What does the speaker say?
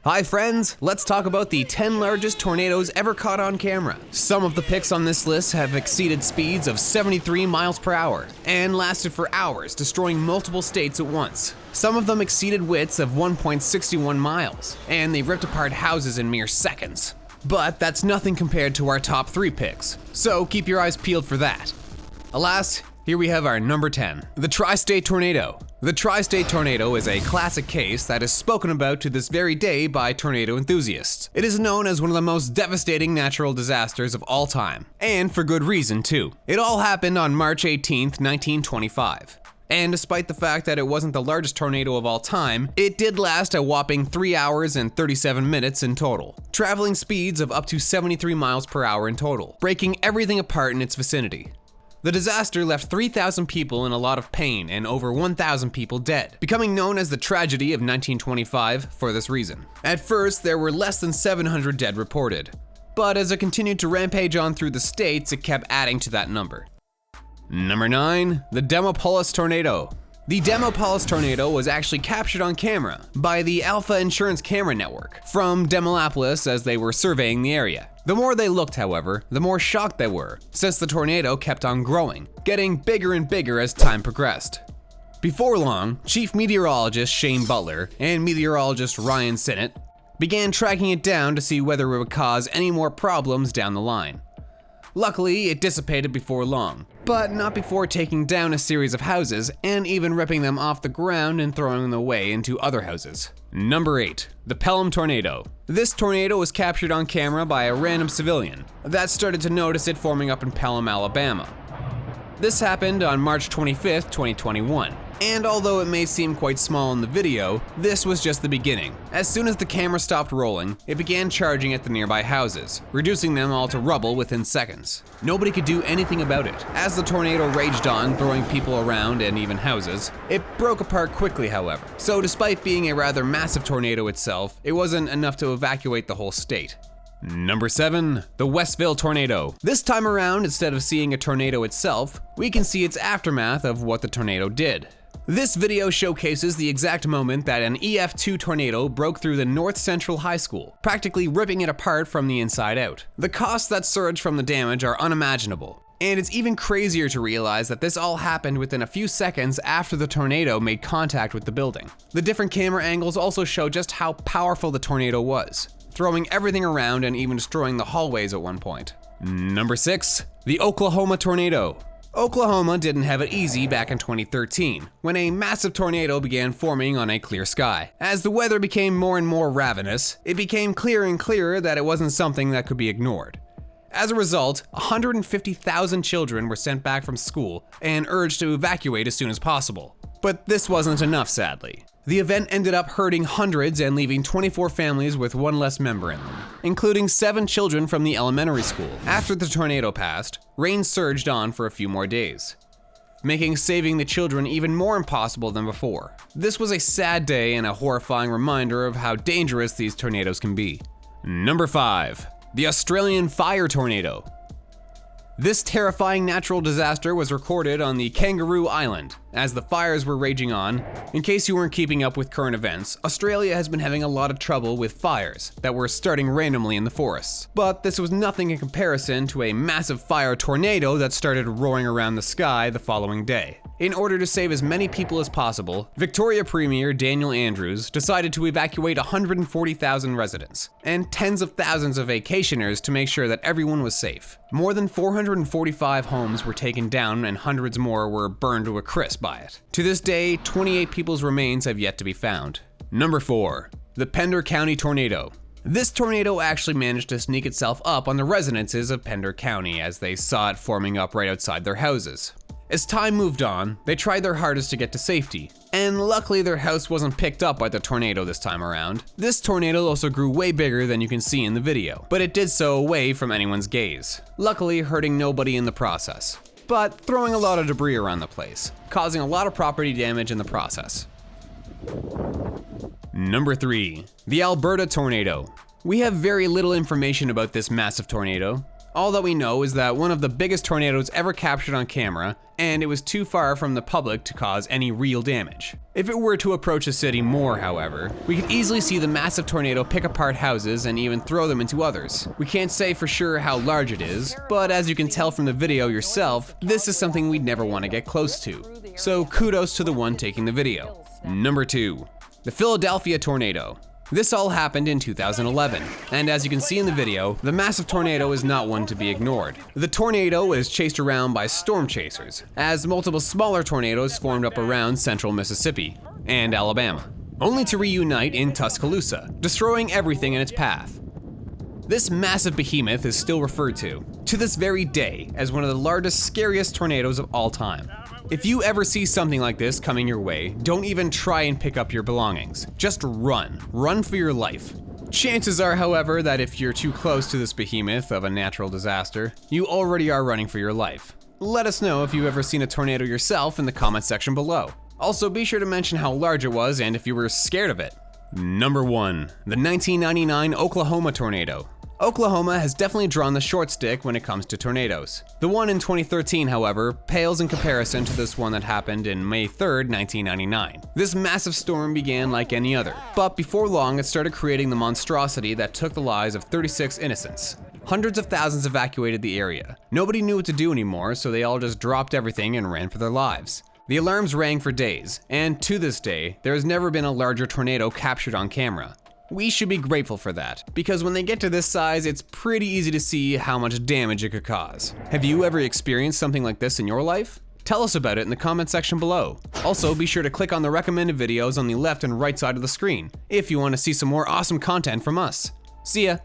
Hi friends, let's talk about the 10 largest tornadoes ever caught on camera. Some of the pics on this list have exceeded speeds of 73 miles per hour and lasted for hours, destroying multiple states at once. Some of them exceeded widths of 1.61 miles, and they ripped apart houses in mere seconds. But that's nothing compared to our top 3 picks, so keep your eyes peeled for that. Alas, here we have our number 10, the TriState Tornado. The TriState Tornado is a classic case that is spoken about to this very day by tornado enthusiasts. It is known as one of the most devastating natural disasters of all time, and for good reason too. It all happened on March 18th, 1925. And despite the fact that it wasn't the largest tornado of all time, it did last a whopping 3 hours and 37 minutes in total, traveling speeds of up to 73 miles per hour in total, breaking everything apart in its vicinity. The disaster left 3,000 people in a lot of pain and over 1,000 people dead, becoming known as the tragedy of 1925 for this reason. At first, there were less than 700 dead reported, but as it continued to rampage on through the states, it kept adding to that number. Number 9, the Demopolis Tornado. The Demopolis Tornado was actually captured on camera by the Alpha Insurance Camera Network from Demopolis as they were surveying the area. The more they looked, however, the more shocked they were, since the tornado kept on growing, getting bigger and bigger as time progressed. Before long, Chief Meteorologist Shane Butler and Meteorologist Ryan Sinnott began tracking it down to see whether it would cause any more problems down the line. Luckily, it dissipated before long, but not before taking down a series of houses and even ripping them off the ground and throwing them away into other houses. Number 8, the Pelham Tornado. This tornado was captured on camera by a random civilian that started to notice it forming up in Pelham, Alabama. This happened on March 25th, 2021. And although it may seem quite small in the video, this was just the beginning. As soon as the camera stopped rolling, it began charging at the nearby houses, reducing them all to rubble within seconds. Nobody could do anything about it. As the tornado raged on, throwing people around and even houses, it broke apart quickly, however. So despite being a rather massive tornado itself, it wasn't enough to evacuate the whole state. Number 7, the Westvale Tornado. This time around, instead of seeing a tornado itself, we can see its aftermath of what the tornado did. This video showcases the exact moment that an EF2 tornado broke through the North Central High School, practically ripping it apart from the inside out. The costs that surge from the damage are unimaginable, and it's even crazier to realize that this all happened within a few seconds after the tornado made contact with the building. The different camera angles also show just how powerful the tornado was, throwing everything around and even destroying the hallways at one point. Number 6, the Oklahoma Tornado. Oklahoma didn't have it easy back in 2013, when a massive tornado began forming on a clear sky. As the weather became more and more ravenous, it became clearer and clearer that it wasn't something that could be ignored. As a result, 150,000 children were sent back from school and urged to evacuate as soon as possible. But this wasn't enough, sadly. The event ended up hurting hundreds and leaving 24 families with one less member in them, including 7 children from the elementary school. After the tornado passed, rain surged on for a few more days, making saving the children even more impossible than before. This was a sad day and a horrifying reminder of how dangerous these tornadoes can be. Number 5, the Australian Fire Tornado. This terrifying natural disaster was recorded on the Kangaroo Island as the fires were raging on. In case you weren't keeping up with current events, Australia has been having a lot of trouble with fires that were starting randomly in the forests. But this was nothing in comparison to a massive fire tornado that started roaring around the sky the following day. In order to save as many people as possible, Victoria Premier Daniel Andrews decided to evacuate 140,000 residents and tens of thousands of vacationers to make sure that everyone was safe. More than 445 homes were taken down and hundreds more were burned to a crisp by it. To this day, 28 people's remains have yet to be found. Number 4, the Pender County Tornado. This tornado actually managed to sneak itself up on the residences of Pender County as they saw it forming up right outside their houses. As time moved on, they tried their hardest to get to safety, and luckily their house wasn't picked up by the tornado this time around. This tornado also grew way bigger than you can see in the video, but it did so away from anyone's gaze, luckily hurting nobody in the process, but throwing a lot of debris around the place, causing a lot of property damage in the process. Number 3, the Alberta Tornado. We have very little information about this massive tornado. All that we know is that one of the biggest tornadoes ever captured on camera, and it was too far from the public to cause any real damage. If it were to approach a city more, however, we could easily see the massive tornado pick apart houses and even throw them into others. We can't say for sure how large it is, but as you can tell from the video yourself, this is something we'd never want to get close to. So kudos to the one taking the video. Number 2. The Philadelphia Tornado. This all happened in 2011, and as you can see in the video, the massive tornado is not one to be ignored. The tornado is chased around by storm chasers, as multiple smaller tornadoes formed up around central Mississippi and Alabama, only to reunite in Tuscaloosa, destroying everything in its path. This massive behemoth is still referred to this very day, as one of the largest, scariest tornadoes of all time. If you ever see something like this coming your way, don't even try and pick up your belongings. Just run. Run for your life. Chances are, however, that if you're too close to this behemoth of a natural disaster, you already are running for your life. Let us know if you've ever seen a tornado yourself in the comment section below. Also, be sure to mention how large it was and if you were scared of it. Number 1. The 1999 Oklahoma Tornado. Oklahoma has definitely drawn the short stick when it comes to tornadoes. The one in 2013, however, pales in comparison to this one that happened in May 3rd, 1999. This massive storm began like any other, but before long it started creating the monstrosity that took the lives of 36 innocents. Hundreds of thousands evacuated the area. Nobody knew what to do anymore, so they all just dropped everything and ran for their lives. The alarms rang for days, and to this day, there has never been a larger tornado captured on camera. We should be grateful for that, because when they get to this size, it's pretty easy to see how much damage it could cause. Have you ever experienced something like this in your life? Tell us about it in the comment section below. Also, be sure to click on the recommended videos on the left and right side of the screen if you want to see some more awesome content from us. See ya!